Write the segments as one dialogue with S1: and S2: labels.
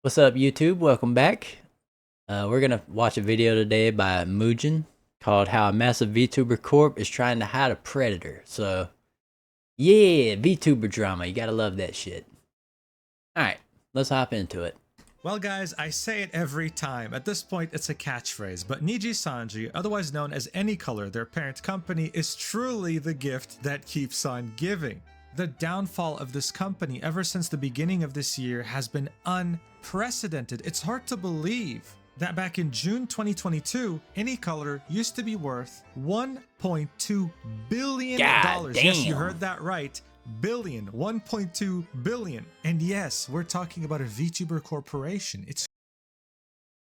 S1: What's up, YouTube? Welcome back. We're gonna watch a video today by Mujin called "How a Massive VTuber Corp is Trying to Hide a Predator." So, yeah, VTuber drama. You gotta love that shit. All right, let's hop into it.
S2: Well guys, I say it every time. At this point, it's a catchphrase, but Nijisanji, otherwise known as Any Color, their parent company, is truly the gift that keeps on giving. The downfall of this company ever since the beginning of this year has been unprecedented. It's hard to believe that back in June 2022, Any Color used to be worth $1.2 billion. Yes, you heard that right. Billion, 1.2 billion. And yes, we're talking about a VTuber corporation. It's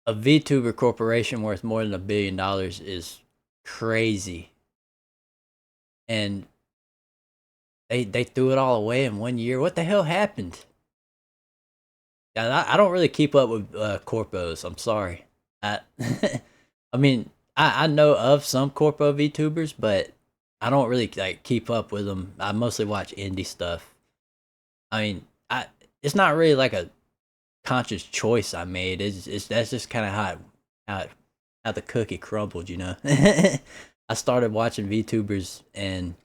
S1: A VTuber corporation worth more than $1 billion is crazy, and they threw it all away in 1 year. What the hell happened? I don't really keep up with corpos. I'm sorry. I I mean, I know of some corpo VTubers, but I don't really like keep up with them. I mostly watch indie stuff. I mean, it's not really like a conscious choice I made. It's that's just kind of how the cookie crumbled, you know. I started watching VTubers, and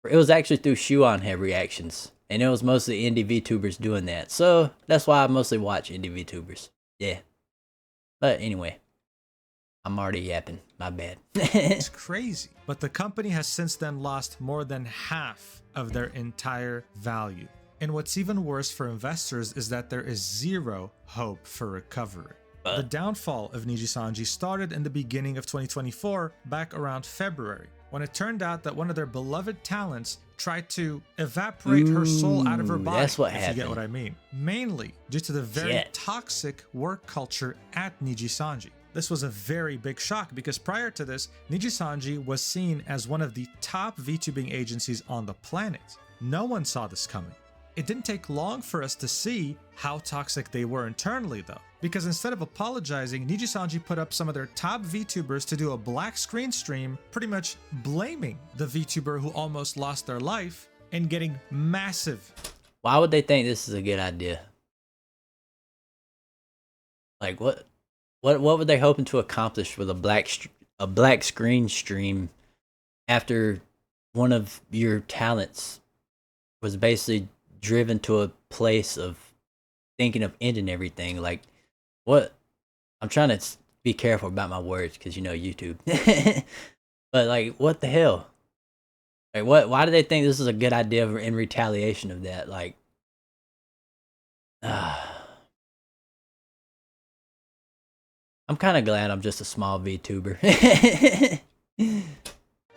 S1: it was actually through Shuon Head reactions, and it was mostly indie VTubers doing that. So that's why I mostly watch indie VTubers. Yeah. But anyway, I'm already yapping. My bad.
S2: it's crazy. But the company has since then lost more than half of their entire value. And what's even worse for investors is that there is zero hope for recovery. The downfall of Nijisanji started in the beginning of 2024, back around February, when it turned out that one of their beloved talents tried to evaporate her soul out of her body,
S1: that's what
S2: if
S1: happened.
S2: you get what I mean. Mainly due to the very toxic work culture at Nijisanji. This was a very big shock because prior to this, Nijisanji was seen as one of the top VTubing agencies on the planet. No one saw this coming. It didn't take long for us to see how toxic they were internally though, because instead of apologizing, Nijisanji put up some of their top VTubers to do a black screen stream, pretty much blaming the VTuber who almost lost their life and getting massive.
S1: Why would they think this is a good idea? Like what were they hoping to accomplish with a black screen stream after one of your talents was basically driven to a place of thinking of ending everything? Like, what? I'm trying to be careful about my words because you know YouTube. But like, what the hell? Like, what? Why do they think this is a good idea in retaliation of that? Like, I'm kind of glad I'm just a small VTuber.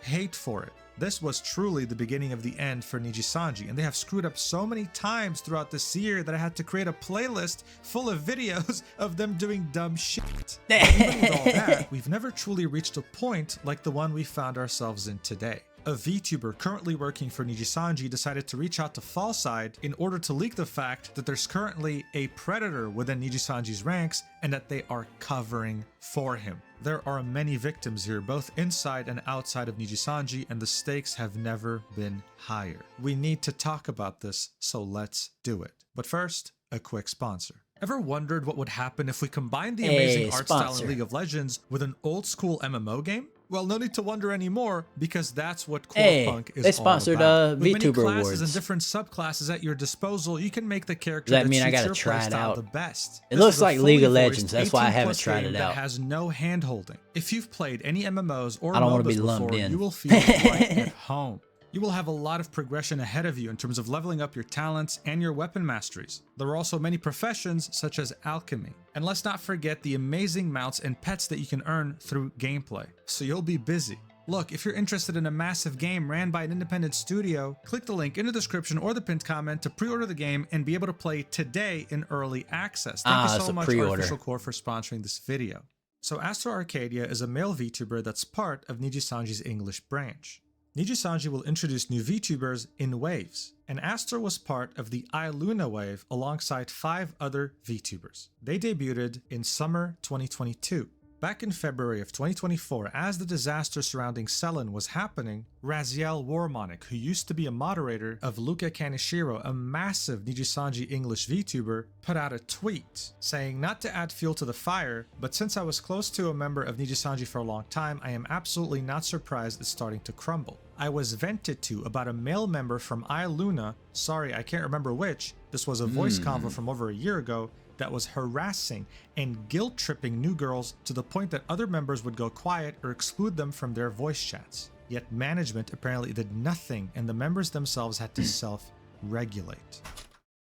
S2: Hate for it. This was truly the beginning of the end for Nijisanji, and they have screwed up so many times throughout this year that I had to create a playlist full of videos of them doing dumb shit. Even with all that, we've never truly reached a point like the one we found ourselves in today. A VTuber currently working for Nijisanji decided to reach out to Fallside in order to leak the fact that there's currently a predator within Nijisanji's ranks and that they are covering for him. There are many victims here, both inside and outside of Nijisanji, and the stakes have never been higher. We need to talk about this, so let's do it. But first, a quick sponsor. Ever wondered what would happen if we combined the amazing art style in League of Legends with an old school MMO game? Well, no need to wonder anymore, because that's what CORP is
S1: they sponsored
S2: all about. With many
S1: VTuber
S2: classes
S1: awards
S2: and different subclasses at your disposal, you can make the character
S1: Does that mean I
S2: suits
S1: gotta
S2: your
S1: try it
S2: playstyle
S1: out?
S2: the best.
S1: It
S2: This
S1: looks
S2: is a
S1: like League of
S2: fully
S1: Legends.
S2: voiced
S1: That's why I
S2: 18+
S1: haven't tried
S2: game
S1: it
S2: that
S1: out.
S2: has no hand-holding. If you've played any MMOs or
S1: I don't want to
S2: MOBAs
S1: be lumped
S2: before,
S1: in.
S2: you will feel right at home. You will have a lot of progression ahead of you in terms of leveling up your talents and your weapon masteries. There are also many professions such as alchemy. And let's not forget the amazing mounts and pets that you can earn through gameplay. So you'll be busy. Look, if you're interested in a massive game ran by an independent studio, click the link in the description or the pinned comment to pre-order the game and be able to play today in early access. Thank you so much, Artificial Core, for sponsoring this video. So Astro Arcadia is a male VTuber that's part of Nijisanji's English branch. Nijisanji will introduce new VTubers in waves, and Astor was part of the iLuna wave alongside 5 other VTubers. They debuted in summer 2022. Back in February of 2024, as the disaster surrounding Selen was happening, Raziel Warmonic, who used to be a moderator of Luca Kaneshiro, a massive Nijisanji English VTuber, put out a tweet saying not to add fuel to the fire, but since I was close to a member of Nijisanji for a long time, I am absolutely not surprised it's starting to crumble. I was vented to about a male member from iLuna, sorry I can't remember which, this was a voice convo from over a year ago, that was harassing and guilt-tripping new girls to the point that other members would go quiet or exclude them from their voice chats. Yet management apparently did nothing and the members themselves had to self-regulate.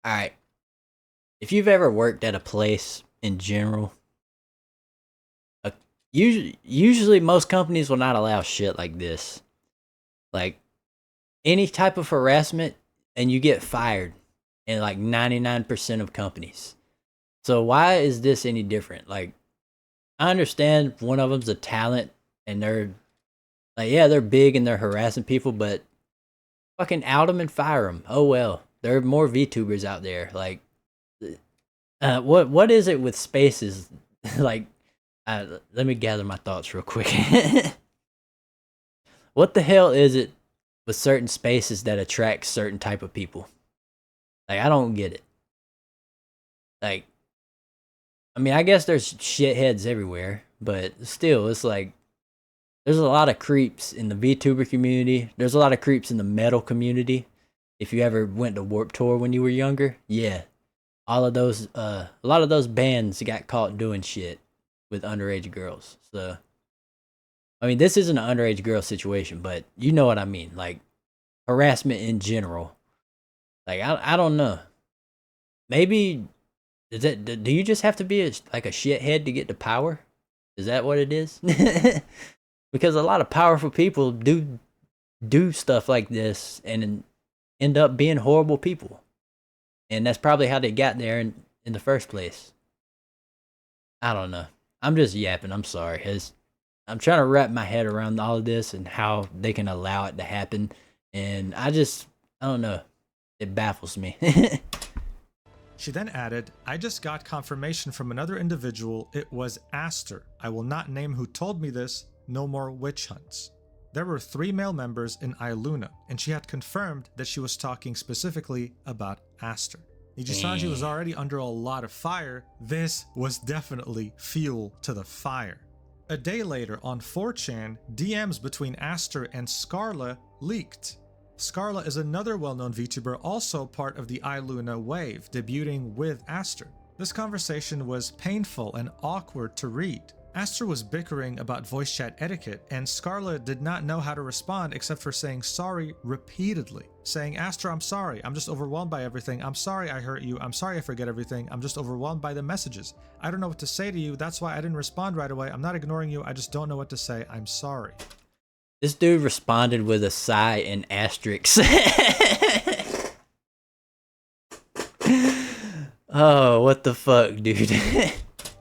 S1: Alright. If you've ever worked at a place in general, usually most companies will not allow shit like this. Like, any type of harassment and you get fired in like 99% of companies. So why is this any different? Like, I understand one of them's a talent and they're like, yeah, they're big and they're harassing people, but fucking out them and fire them. Oh well, there are more VTubers out there. Like, what is it with spaces? Like, let me gather my thoughts real quick. What the hell is it with certain spaces that attract certain type of people? Like, I don't get it. Like, I mean, I guess there's shitheads everywhere, but still, it's like, there's a lot of creeps in the VTuber community. There's a lot of creeps in the metal community. If you ever went to Warp Tour when you were younger, yeah. All of those, a lot of those bands got caught doing shit with underage girls. So, I mean, this isn't an underage girl situation, but you know what I mean. Like, harassment in general. Like, I don't know. Maybe, do you just have to be like a shithead to get to power? Is that what it is? Because a lot of powerful people do stuff like this and end up being horrible people. And that's probably how they got there in the first place. I don't know. I'm just yapping. I'm sorry. I'm trying to wrap my head around all of this and how they can allow it to happen. And I don't know. It baffles me.
S2: She then added, I just got confirmation from another individual. It was Aster. I will not name who told me this. No more witch hunts. There were 3 male members in iLuna, and she had confirmed that she was talking specifically about Aster. Nijisanji was already under a lot of fire. This was definitely fuel to the fire. A day later on 4chan, DMs between Aster and Scarla leaked. Scarla is another well-known VTuber, also part of the iLuna wave, debuting with Aster. This conversation was painful and awkward to read. Aster was bickering about voice chat etiquette, and Scarla did not know how to respond except for saying sorry repeatedly. Saying, Aster, I'm sorry, I'm just overwhelmed by everything, I'm sorry I hurt you, I'm sorry I forget everything, I'm just overwhelmed by the messages. I don't know what to say to you, that's why I didn't respond right away, I'm not ignoring you, I just don't know what to say, I'm sorry.
S1: This dude responded with a sigh and asterisks. Oh, what the fuck, dude?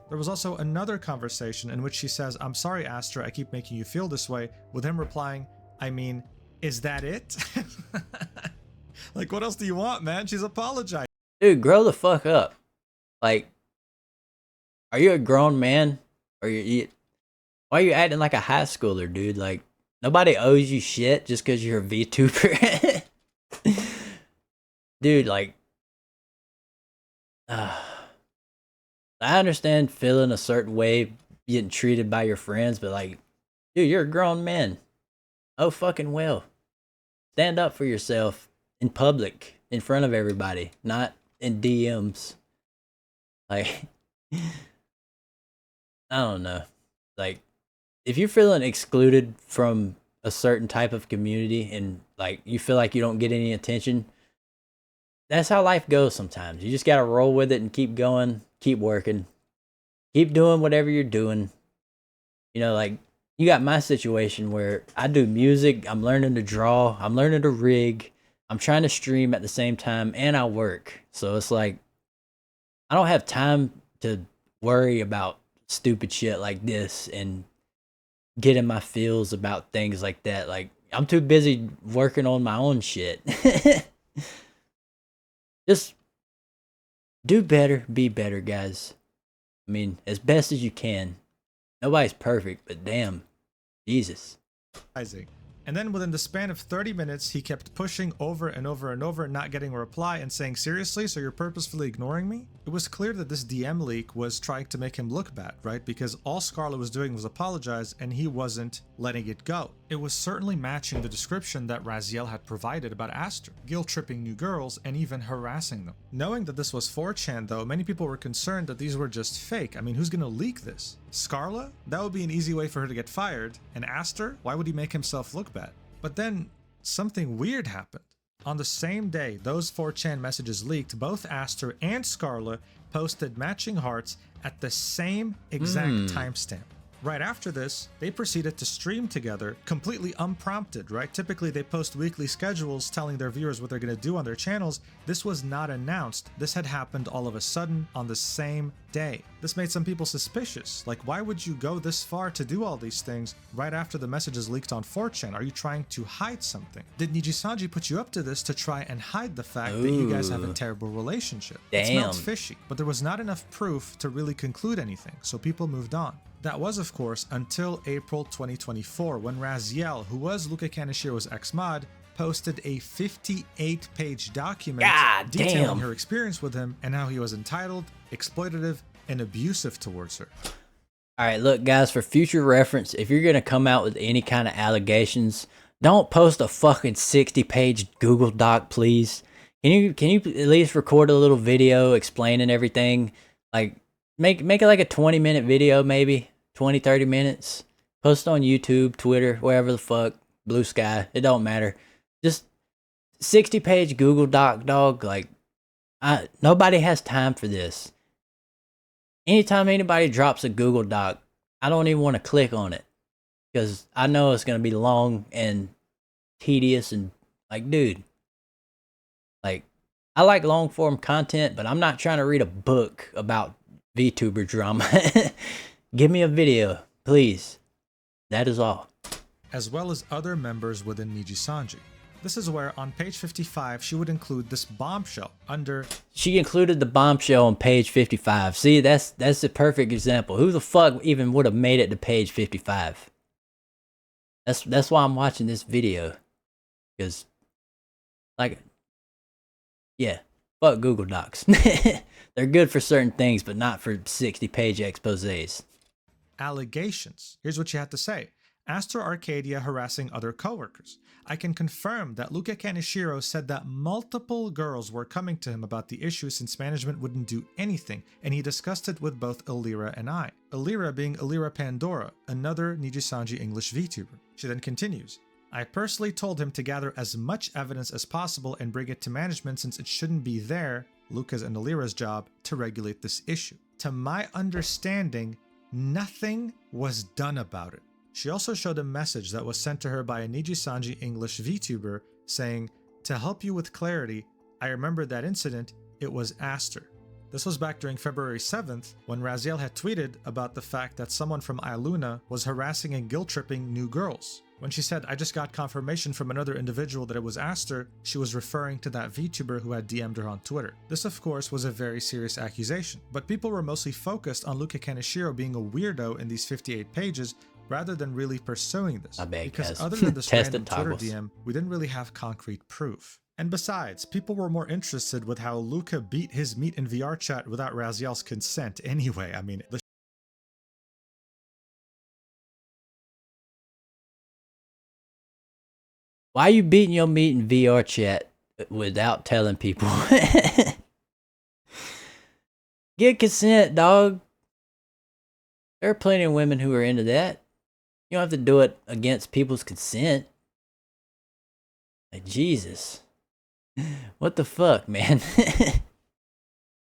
S2: There was also another conversation in which she says, I'm sorry, Aster, I keep making you feel this way, with him replying, I mean, is that it? Like, what else do you want, man? She's apologizing.
S1: Dude, grow the fuck up. Like, are you a grown man? Or why are you acting like a high schooler, dude? Like, nobody owes you shit just because you're a VTuber. Dude, like, I understand feeling a certain way, getting treated by your friends, but like, dude, you're a grown man. Oh, fucking well. Stand up for yourself in public, in front of everybody, not in DMs. Like, I don't know. Like, if you're feeling excluded from a certain type of community and like you feel like you don't get any attention, that's how life goes sometimes. You just gotta roll with it and keep going, keep working, keep doing whatever you're doing. You know, like, you got my situation where I do music, I'm learning to draw, I'm learning to rig, I'm trying to stream at the same time, and I work. So it's like, I don't have time to worry about stupid shit like this and get in my feels about things like that. Like, I'm too busy working on my own shit. Just do better, be better, guys. I mean, as best as you can. Nobody's perfect, but damn, Jesus.
S2: And then within the span of 30 minutes, he kept pushing over and over and over, not getting a reply and saying, seriously, so you're purposefully ignoring me? It was clear that this DM leak was trying to make him look bad, right? Because all Scarlett was doing was apologize and he wasn't letting it go. It was certainly matching the description that Raziel had provided about Aster, guilt-tripping new girls and even harassing them. Knowing that this was 4chan though, many people were concerned that these were just fake. I mean, who's gonna leak this? Scarlett? That would be an easy way for her to get fired. And Aster? Why would he make himself look bad? But then something weird happened. On the same day those 4chan messages leaked, both Aster and Scarlett posted matching hearts at the same exact timestamp. Right after this, they proceeded to stream together, completely unprompted, right? Typically, they post weekly schedules telling their viewers what they're going to do on their channels. This was not announced. This had happened all of a sudden on the same day. This made some people suspicious. Like, why would you go this far to do all these things right after the messages leaked on 4chan? Are you trying to hide something? Did Nijisanji put you up to this to try and hide the fact that you guys have a terrible relationship?
S1: Damn.
S2: It smelled fishy, but there was not enough proof to really conclude anything, so people moved on. That was, of course, until April 2024, when Raziel, who was Luca Kaneshiro's ex-mod, posted a 58-page document detailing her experience with him and how he was entitled, exploitative, and abusive towards her.
S1: All right, look, guys, for future reference, if you're going to come out with any kind of allegations, don't post a fucking 60-page Google Doc, please. Can you at least record a little video explaining everything? Like, make it like a 20-minute video, maybe 20-30 minutes. Post it on YouTube, Twitter, wherever the fuck, Blue Sky, it don't matter. Just 60-page Google Doc, dog. Like, nobody has time for this. Anytime anybody drops a Google Doc, I don't even want to click on it because I know it's gonna be long and tedious and like, dude. Like, I like long form content, but I'm not trying to read a book about VTuber drama. Give me a video, please. That is all.
S2: As well as other members within Nijisanji. This is where, on page 55, she would include this bombshell under...
S1: She included the bombshell on page 55. See, that's the perfect example. Who the fuck even would have made it to page 55? That's why I'm watching this video. Because, like... Yeah, fuck Google Docs. They're good for certain things, but not for 60-page exposés.
S2: Allegations. Here's what she had to say. Aster Arcadia harassing other coworkers. I can confirm that Luca Kaneshiro said that multiple girls were coming to him about the issue since management wouldn't do anything, and he discussed it with both Elira and I. Elira being Elira Pandora, another Nijisanji English VTuber. She then continues. I personally told him to gather as much evidence as possible and bring it to management since it shouldn't be there, Luca's and Elira's job, to regulate this issue. To my understanding, nothing was done about it. She also showed a message that was sent to her by a Nijisanji English VTuber saying, to help you with clarity, I remember that incident, it was Aster. This was back during February 7th when Raziel had tweeted about the fact that someone from Iluna was harassing and guilt-tripping new girls. When she said, I just got confirmation from another individual that it was Aster, she was referring to that VTuber who had DM'd her on Twitter. This, of course, was a very serious accusation, but people were mostly focused on Luca Kaneshiro being a weirdo in these 58 pages rather than really pursuing this. Because other than this random Twitter DM, we didn't really have concrete proof. And besides, people were more interested with how Luca beat his meat in VR chat without Raziel's consent anyway. I mean,
S1: why are you beating your meat in VR chat without telling people? Get consent, dog. There are plenty of women who are into that. You don't have to do it against people's consent. Like, Jesus. What the fuck, man?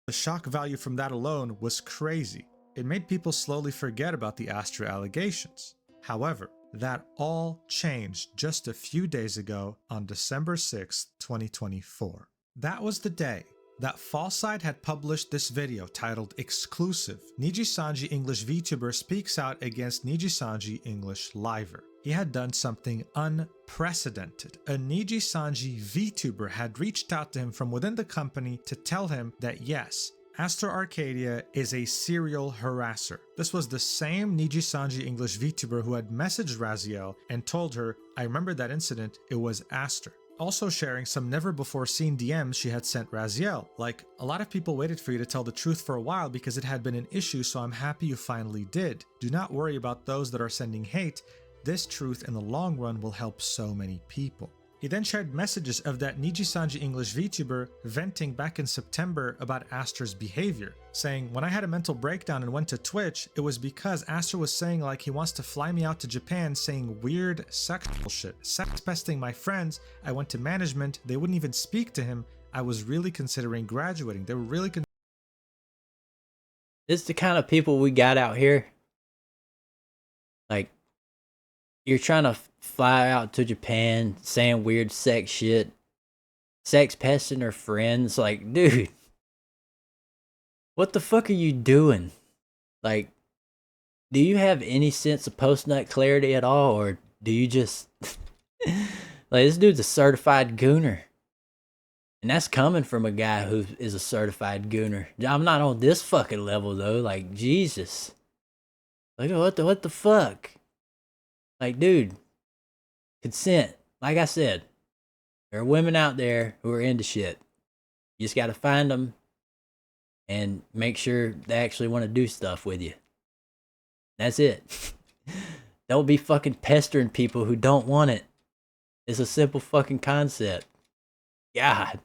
S2: The shock value from that alone was crazy. It made people slowly forget about the Astra allegations. However, that all changed just a few days ago on December 6th, 2024. That was the day that Fallside had published this video titled Exclusive, Nijisanji English VTuber speaks out against Nijisanji English Liver. He had done something unprecedented. A Nijisanji VTuber had reached out to him from within the company to tell him that yes, Aster Arcadia is a serial harasser. This was the same Nijisanji English VTuber who had messaged Raziel and told her, I remember that incident, it was Aster. Also sharing some never before seen DMs she had sent Raziel, like, a lot of people waited for you to tell the truth for a while because it had been an issue, so I'm happy you finally did. Do not worry about those that are sending hate. This truth in the long run will help so many people. He then shared messages of that Nijisanji English VTuber venting back in September about Aster's behavior, saying, when I had a mental breakdown and went to Twitch, it was because Aster was saying like he wants to fly me out to Japan, saying weird sexual shit, sex pesting my friends. I went to management, they wouldn't even speak to him. I was really considering graduating. They were really
S1: This is the kind of people we got out here. Like, you're trying to fly out to Japan, saying weird sex shit, sex pesting her friends. Like, dude, what the fuck are you doing? Like, do you have any sense of post-nut clarity at all, or do you just like, this dude's a certified gooner, and that's coming from a guy who is a certified gooner. I'm not on this fucking level though. Like, Jesus, like, what the fuck? Like, dude, consent. Like I said, there are women out there who are into shit. You just gotta find them and make sure they actually want to do stuff with you. That's it. Don't be fucking pestering people who don't want it. It's a simple fucking concept. God.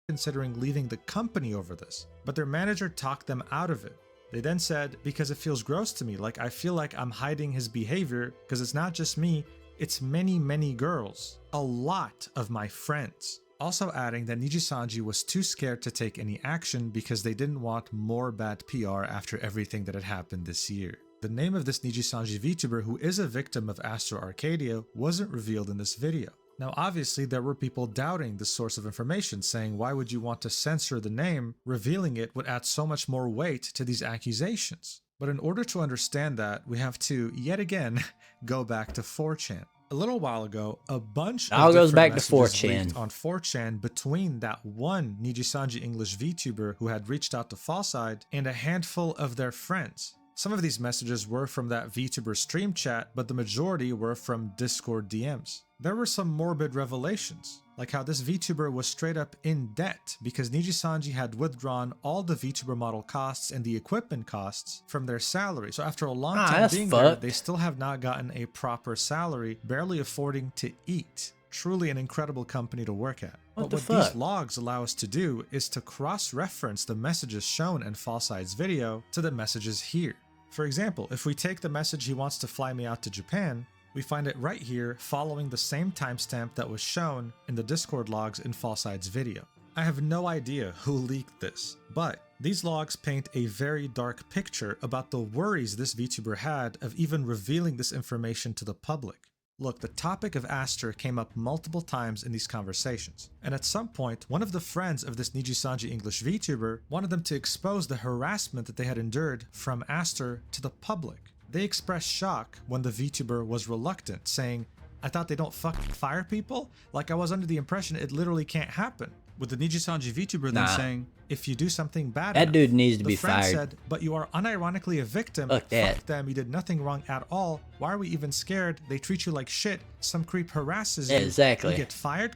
S2: considering leaving the company over this, but their manager talked them out of it. They then said, because it feels gross to me, like I feel like I'm hiding his behavior because it's not just me, it's many girls. A lot of my friends. Also adding that Nijisanji was too scared to take any action because they didn't want more bad PR after everything that had happened this year. The name of this Nijisanji VTuber who is a victim of Astro Arcadia wasn't revealed in this video. Now obviously there were people doubting this source of information, saying why would you want to censor the name? Revealing it would add so much more weight to these accusations. But in order to understand that, we have to, yet again, go back to 4chan. A little while ago, a bunch of
S1: goes back to
S2: messages
S1: 4chan.
S2: leaked on 4chan between that one Nijisanji English VTuber who had reached out to Fallside and a handful of their friends. Some of these messages were from that VTuber stream chat, but the majority were from Discord DMs. There were some morbid revelations, like how this VTuber was straight up in debt because Nijisanji had withdrawn all the VTuber model costs and the equipment costs from their salary. So after a long time being there, they still have not gotten a proper salary, barely affording to eat. Truly an incredible company to work at. But what these logs allow us to do is to cross-reference the messages shown in Fallside's video to the messages here. For example, if we take the message he wants to fly me out to Japan, we find it right here following the same timestamp that was shown in the Discord logs in Fallside's video. I have no idea who leaked this, but these logs paint a very dark picture about the worries this VTuber had of even revealing this information to the public. Look, the topic of Aster came up multiple times in these conversations, and at some point, one of the friends of this Nijisanji English VTuber wanted them to expose the harassment that they had endured from Aster to the public. They expressed shock when the VTuber was reluctant, saying, I thought they don't fucking fire people? Like I was under the impression it literally can't happen. With the Nijisanji VTuber then saying, if you do something bad
S1: that dude needs to be fired.
S2: Said, but you are unironically a victim.
S1: Fuck
S2: them, you did nothing wrong at all. Why are we even scared? They treat you like shit. Some creep harasses you.
S1: Exactly.
S2: You get fired? ?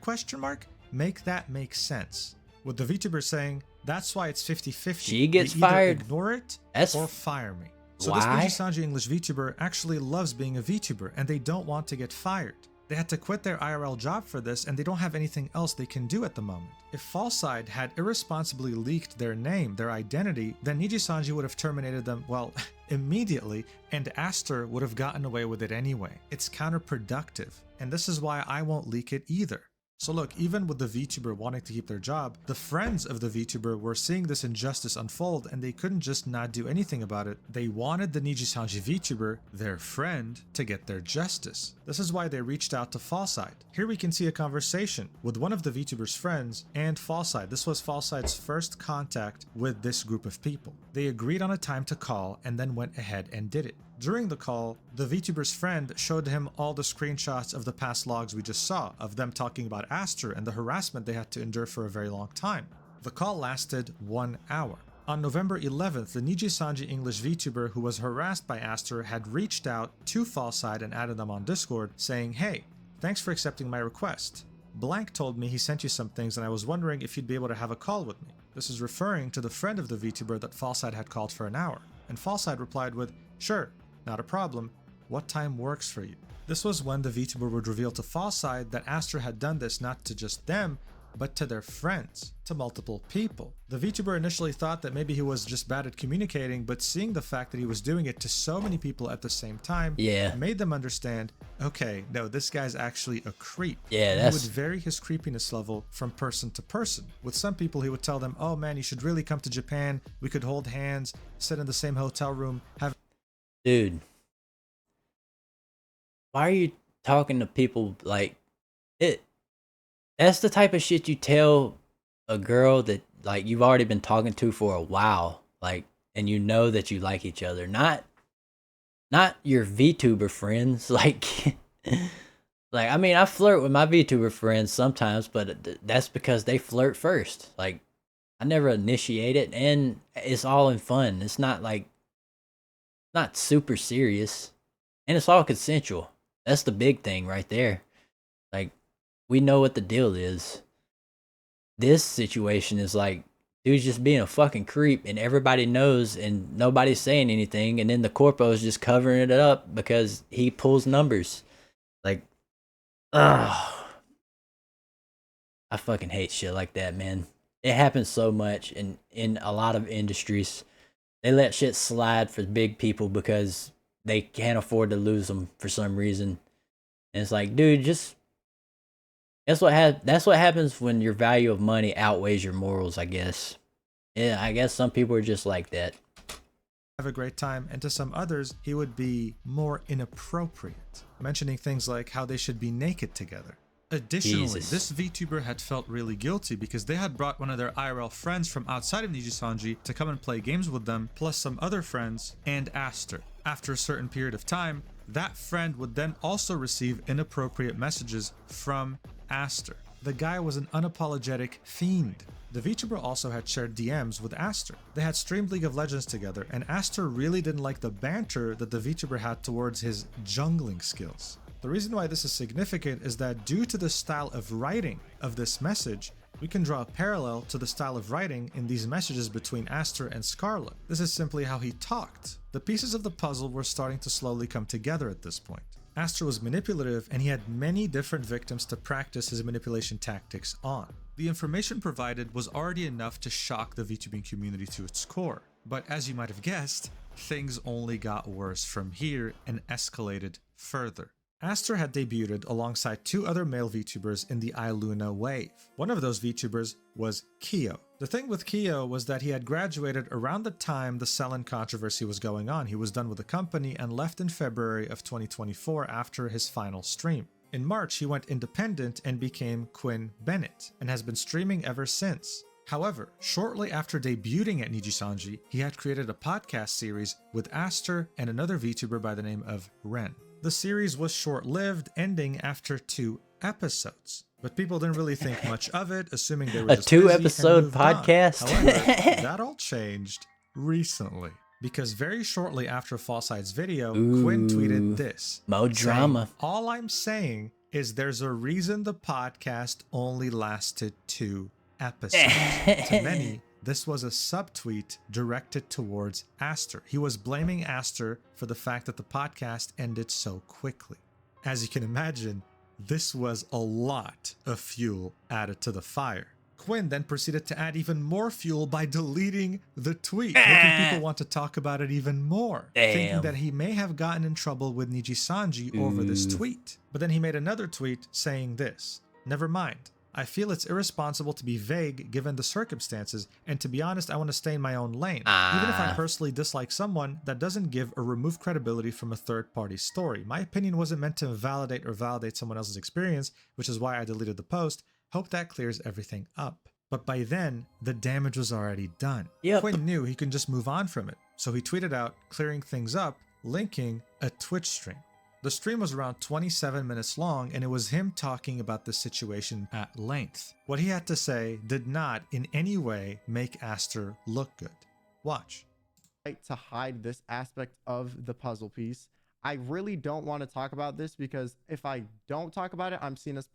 S2: Make that make sense. With the VTuber saying, that's why it's 50-50.
S1: She gets
S2: you either
S1: fired.
S2: Ignore it or fire me. So
S1: why?
S2: this Nijisanji English VTuber actually loves being a VTuber and they don't want to get fired. They had to quit their IRL job for this and they don't have anything else they can do at the moment. If Fallside had irresponsibly leaked their name, their identity, then Nijisanji would have terminated them, well, immediately, and Aster would have gotten away with it anyway. It's counterproductive, and this is why I won't leak it either. So look, even with the VTuber wanting to keep their job, the friends of the VTuber were seeing this injustice unfold and they couldn't just not do anything about it. They wanted the Nijisanji VTuber, their friend, to get their justice. This is why they reached out to Fallside. Here we can see a conversation with one of the VTuber's friends and Fallside. This was Fallside's first contact with this group of people. They agreed on a time to call and then went ahead and did it. During the call, the VTuber's friend showed him all the screenshots of the past logs we just saw, of them talking about Aster and the harassment they had to endure for a very long time. The call lasted 1 hour. On November 11th, the Nijisanji English VTuber who was harassed by Aster had reached out to Fallside and added them on Discord, saying, "Hey, thanks for accepting my request. Blank told me he sent you some things and I was wondering if you'd be able to have a call with me." This is referring to the friend of the VTuber that Fallside had called for an hour. And Fallside replied with, "Sure, not a problem. What time works for you?" This was when the VTuber would reveal to Fallside that Aster had done this not to just them, but to their friends, to multiple people. The VTuber initially thought that maybe he was just bad at communicating, but seeing the fact that he was doing it to so many people at the same time made them understand, okay, no, this guy's actually a creep.
S1: Yeah,
S2: he would vary his creepiness level from person to person. With some people, he would tell them, "Oh man, you should really come to Japan. We could hold hands, sit in the same hotel room, have..."
S1: Dude, why are you talking to people like it? That's the type of shit you tell a girl that like you've already been talking to for a while, like, and you know that you like each other, not your VTuber friends. Like, like I mean, I flirt with my VTuber friends sometimes, but that's because they flirt first. Like, I never initiate it, and it's all in fun. It's not like not super serious, and it's all consensual. That's the big thing right there. Like, we know what the deal is. This situation is like, dude's just being a fucking creep and everybody knows and nobody's saying anything. And then the corpo is just covering it up because he pulls numbers. Like, ugh. I fucking hate shit like that, man. It happens so much in a lot of industries. They let shit slide for big people because they can't afford to lose them for some reason. And it's like, dude, just... That's what happens when your value of money outweighs your morals, I guess. Yeah, I guess some people are just like that.
S2: Have a great time, and to some others, he would be more inappropriate, mentioning things like how they should be naked together. Additionally, this VTuber had felt really guilty because they had brought one of their IRL friends from outside of Nijisanji to come and play games with them, plus some other friends, and Aster. After a certain period of time, that friend would then also receive inappropriate messages from Aster. The guy was an unapologetic fiend. The VTuber also had shared DMs with Aster. They had streamed League of Legends together, and Aster really didn't like the banter that the VTuber had towards his jungling skills. The reason why this is significant is that due to the style of writing of this message, we can draw a parallel to the style of writing in these messages between Aster and Scarlet. This is simply how he talked. The pieces of the puzzle were starting to slowly come together at this point. Aster was manipulative, and he had many different victims to practice his manipulation tactics on. The information provided was already enough to shock the VTubing community to its core. But as you might have guessed, things only got worse from here and escalated further. Aster had debuted alongside two other male VTubers in the iLuna wave. One of those VTubers was Kyo. The thing with Kyo was that he had graduated around the time the Selen controversy was going on. He was done with the company and left in February of 2024 after his final stream. In March, he went independent and became Quinn Bennett, and has been streaming ever since. However, shortly after debuting at Nijisanji, he had created a podcast series with Aster and another VTuber by the name of Ren. The series was short-lived, ending after 2 episodes. But people didn't really think much of it, assuming they were just busy and moved on.
S1: A 2-episode podcast?
S2: However, that all changed recently. Because very shortly after Fallside's video, Quinn tweeted this.
S1: Mo drama.
S2: "All I'm saying is there's a reason the podcast only lasted 2 episodes." To many, this was a subtweet directed towards Aster. He was blaming Aster for the fact that the podcast ended so quickly. As you can imagine, this was a lot of fuel added to the fire. Quinn then proceeded to add even more fuel by deleting the tweet, making people want to talk about it even more, thinking that he may have gotten in trouble with Nijisanji over this tweet. But then he made another tweet saying this: "Never mind. I feel it's irresponsible to be vague given the circumstances, and to be honest, I want to stay in my own lane. Even if I personally dislike someone, that doesn't give or remove credibility from a third-party story. My opinion wasn't meant to invalidate or validate someone else's experience, which is why I deleted the post. Hope that clears everything up." But by then, the damage was already done. Quinn knew he could just move on from it, so he tweeted out, clearing things up, linking a Twitch stream. The stream was around 27 minutes long, and it was him talking about the situation at length. What he had to say did not in any way make Aster look good. Watch.
S3: To hide this aspect of the puzzle piece. I really don't want to talk about this because if I don't talk about it, I'm seen as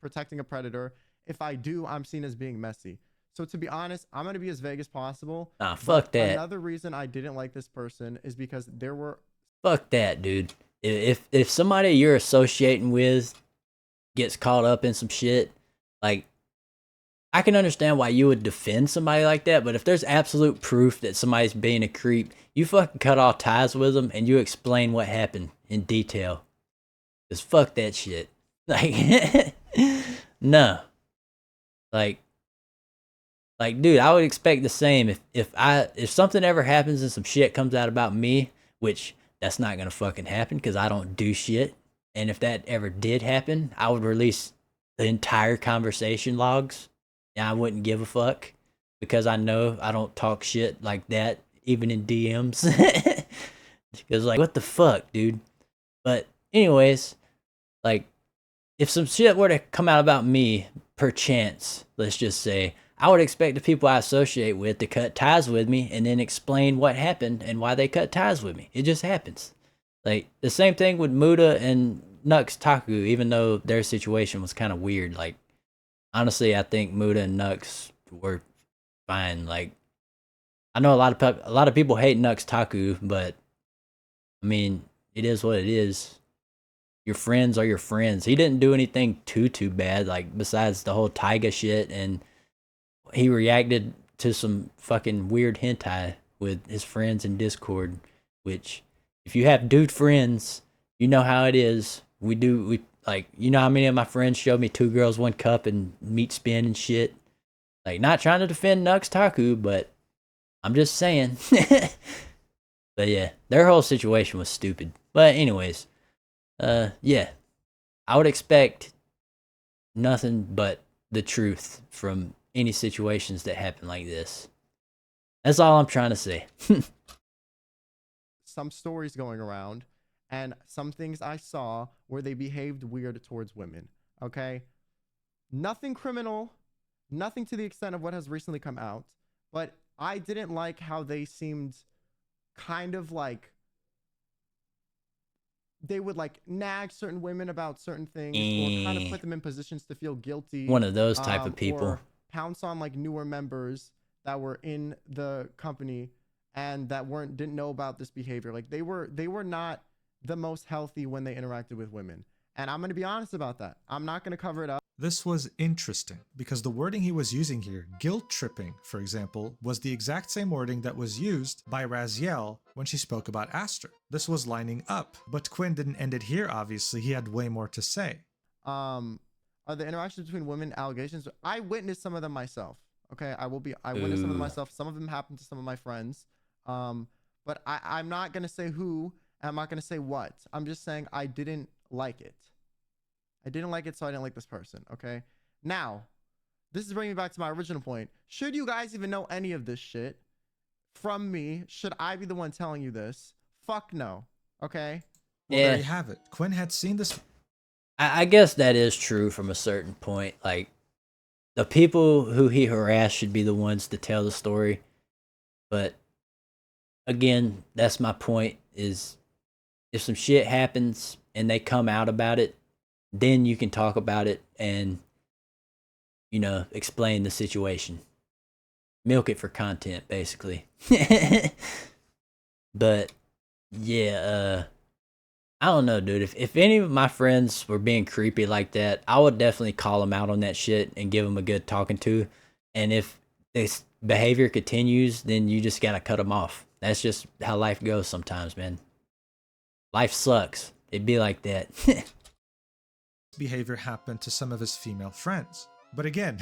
S3: protecting a predator. If I do, I'm seen as being messy. So to be honest, I'm going to be as vague as possible.
S1: Nah, fuck that.
S3: Another reason I didn't like this person is because there were...
S1: Fuck that, dude. If somebody you're associating with gets caught up in some shit, like, I can understand why you would defend somebody like that, but if there's absolute proof that somebody's being a creep, you fucking cut all ties with them and you explain what happened in detail. Cause fuck that shit. Like, no. Like, dude, I would expect the same if something ever happens and some shit comes out about me, which that's not gonna fucking happen because I don't do shit. And if that ever did happen, I would release the entire conversation logs. And I wouldn't give a fuck because I know I don't talk shit like that, even in DMs. Because, like, what the fuck, dude? But anyways, like, if some shit were to come out about me, perchance, let's just say, I would expect the people I associate with to cut ties with me and then explain what happened and why they cut ties with me. It just happens. Like, the same thing with Muda and Nux Taku, even though their situation was kind of weird. Like, honestly, I think Muda and Nux were fine. Like, I know a lot of people hate Nux Taku, but I mean, it is what it is. Your friends are your friends. He didn't do anything too bad, like, besides the whole Taiga shit, and he reacted to some fucking weird hentai with his friends in Discord, which, if you have dude friends, you know how it is. We like, you know how many of my friends showed me 2 girls, 1 cup and meat spin and shit? Like, not trying to defend Nux Taku, but I'm just saying. But yeah, their whole situation was stupid. But anyways, yeah, I would expect nothing but the truth from any situations that happen like this. That's all I'm trying to say.
S3: Some stories going around and some things I saw where they behaved weird towards women. Okay, nothing criminal, nothing to the extent of what has recently come out, but I didn't like how they seemed kind of like they would like nag certain women about certain things or kind of put them in positions to feel guilty.
S1: One of those type of people.
S3: Or pounce on like newer members that were in the company and that didn't know about this behavior. Like they were not the most healthy when they interacted with women. And I'm going to be honest about that. I'm not going to cover it up.
S2: This was interesting because the wording he was using here, guilt tripping, for example, was the exact same wording that was used by Raziel when she spoke about Aster. This was lining up, but Quinn didn't end it here, obviously. He had way more to say.
S3: Are the interactions between women allegations? I witnessed some of them myself. Okay, I witnessed some of them myself. Some of them happened to some of my friends. But I'm not going to say who, and I'm not going to say what. I'm just saying I didn't like it. I didn't like it, so I didn't like this person, okay? Now, this is bringing me back to my original point. Should you guys even know any of this shit from me? Should I be the one telling you this? Fuck no, okay?
S2: Well,
S1: Yeah.
S2: there you have it. Quinn had seen this.
S1: I guess that is true from a certain point. Like, the people who he harassed should be the ones to tell the story. But, again, that's my point, is if some shit happens and they come out about it, then you can talk about it and, you know, explain the situation. Milk it for content, basically. But, yeah, I don't know, dude. If any of my friends were being creepy like that, I would definitely call them out on that shit and give them a good talking to. And if this behavior continues, then you just gotta cut them off. That's just how life goes sometimes, man. Life sucks. It'd be like that.
S2: Behavior happened to some of his female friends. But again,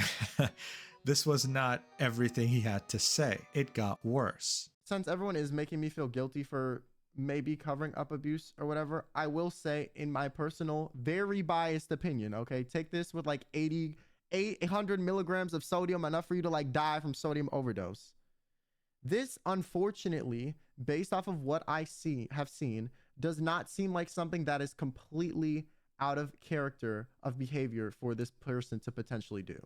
S2: this was not everything he had to say. It got worse.
S3: Since everyone is making me feel guilty for maybe covering up abuse or whatever, I will say in my personal, very biased opinion, okay? Take this with like 800 milligrams of sodium, enough for you to like die from sodium overdose. This, unfortunately, based off of what I have seen, does not seem like something that is completely out of character of behavior for this person to potentially do.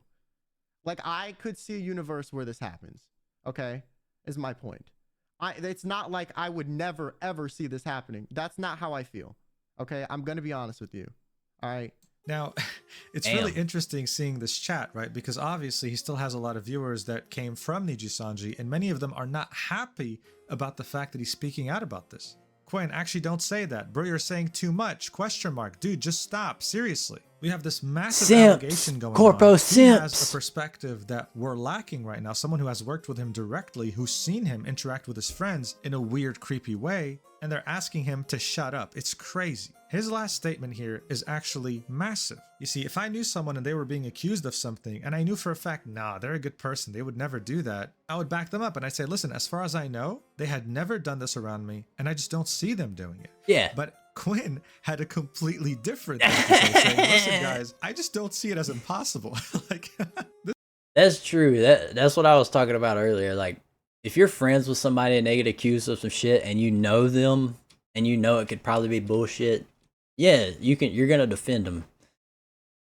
S3: Like, I could see a universe where this happens. Okay, is my point. It's not like I would never ever see this happening. That's not how I feel. Okay, I'm gonna be honest with you. All right.
S2: Now, it's really interesting seeing this chat, right? Because obviously he still has a lot of viewers that came from Nijisanji, and many of them are not happy about the fact that he's speaking out about this. Quinn, actually don't say that. Bro, you're saying too much. Question mark. Dude, just stop. Seriously. We have this massive allegation going
S1: Corpo
S2: on. He has
S1: simps.
S2: a perspective that we're lacking right now. Someone who has worked with him directly, who's seen him interact with his friends in a weird, creepy way, and they're asking him to shut up. It's crazy. His last statement here is actually massive. You see, if I knew someone and they were being accused of something, and I knew for a fact, nah, they're a good person, they would never do that, I would back them up and I'd say, listen, as far as I know, they had never done this around me, and I just don't see them doing it.
S1: Yeah.
S2: But Quinn had a completely different thing to say, saying, listen, guys, I just don't see it as impossible. Like,
S1: That's true. That's what I was talking about earlier. Like, if you're friends with somebody and they get accused of some shit and you know them and you know it could probably be bullshit, yeah, you're gonna defend them.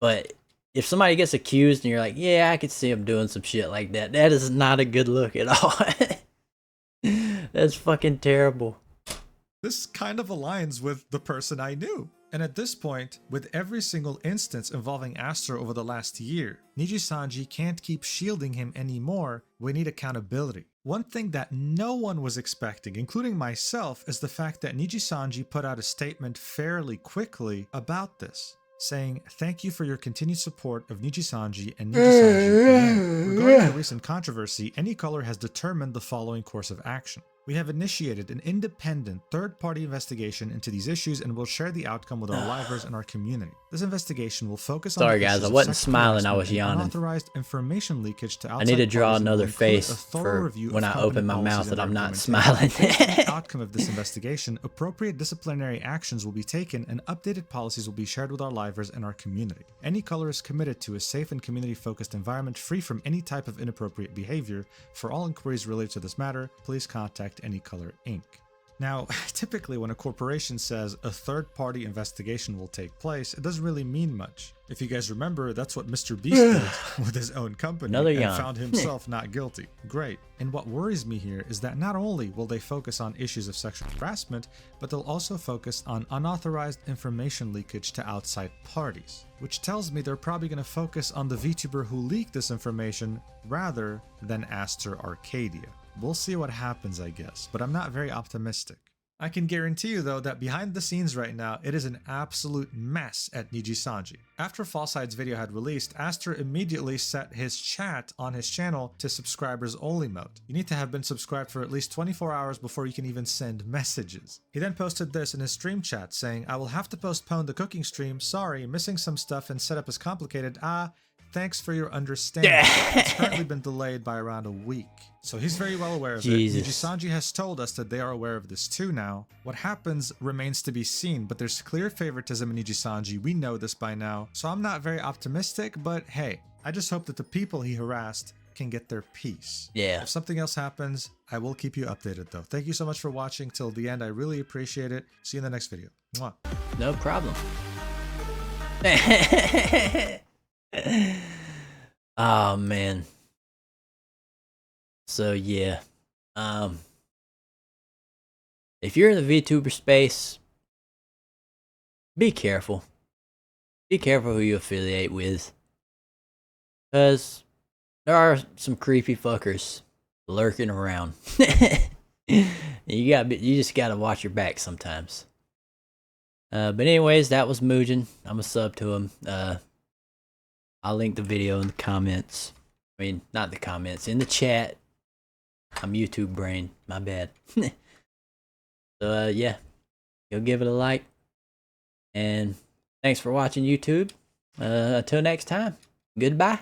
S1: But if somebody gets accused and you're like, yeah, I could see them doing some shit like that, that is not a good look at all. That's fucking terrible.
S2: this kind of aligns with the person I knew. And at this point, with every single instance involving Astor over the last year, Nijisanji can't keep shielding him anymore. We need accountability. One thing that no one was expecting, including myself, is the fact that Nijisanji put out a statement fairly quickly about this, saying, "Thank you for your continued support of Nijisanji and Nijisanji. Again, regarding the recent controversy, AnyColor has determined the following course of action. We have initiated an independent third-party investigation into these issues and will share the outcome with our livers and our community. This investigation will focus on
S1: Sorry
S2: the
S1: guys,
S2: issues
S1: I
S2: of
S1: wasn't
S2: sexual
S1: smiling, I
S2: harassment
S1: was
S2: and
S1: yawning.
S2: unauthorized information leakage to outside
S1: I need to draw
S2: parties and will
S1: another
S2: include
S1: face
S2: a thorough
S1: for
S2: review
S1: when
S2: of
S1: I open
S2: company
S1: my mouth
S2: policies
S1: that
S2: and
S1: I'm not
S2: implementation.
S1: smiling.
S2: Based on the outcome of this investigation, appropriate disciplinary actions will be taken and updated policies will be shared with our livers and our community. AnyColor is committed to a safe and community-focused environment free from any type of inappropriate behavior. For all inquiries related to this matter, please contact AnyColor Inc." Now, typically when a corporation says a third-party investigation will take place, it doesn't really mean much. If you guys remember, that's what Mr. Beast did with his own company
S1: Another
S2: and
S1: yawn.
S2: found himself not guilty. Great. And what worries me here is that not only will they focus on issues of sexual harassment, but they'll also focus on unauthorized information leakage to outside parties. Which tells me they're probably going to focus on the VTuber who leaked this information rather than Aster Arcadia. We'll see what happens, I guess, but I'm not very optimistic. I can guarantee you, though, that behind the scenes right now, it is an absolute mess at Nijisanji. After Falside's video had released, Aster immediately set his chat on his channel to subscribers only mode. You need to have been subscribed for at least 24 hours before you can even send messages. He then posted this in his stream chat saying, "I will have to postpone the cooking stream, sorry, missing some stuff and setup is complicated, thanks for your understanding." It's currently been delayed by around a week. So he's very well aware of
S1: Jesus.
S2: it. Nijisanji has told us that they are aware of this too now. What happens remains to be seen, but there's clear favoritism in Nijisanji. We know this by now. So I'm not very optimistic, but hey, I just hope that the people he harassed can get their peace.
S1: Yeah.
S2: If something else happens, I will keep you updated though. Thank you so much for watching till the end. I really appreciate it. See you in the next video. Mwah.
S1: No problem. Oh man. So yeah. If you're in the VTuber space, be careful. Be careful who you affiliate with. Cause there are some creepy fuckers lurking around. You just gotta watch your back sometimes. But anyways, that was Mujin. I'm a sub to him. I'll link the video in the comments. I mean, not the comments, in the chat. I'm YouTube brain. My bad. So, yeah. Go give it a like. And thanks for watching, YouTube. Until next time. Goodbye.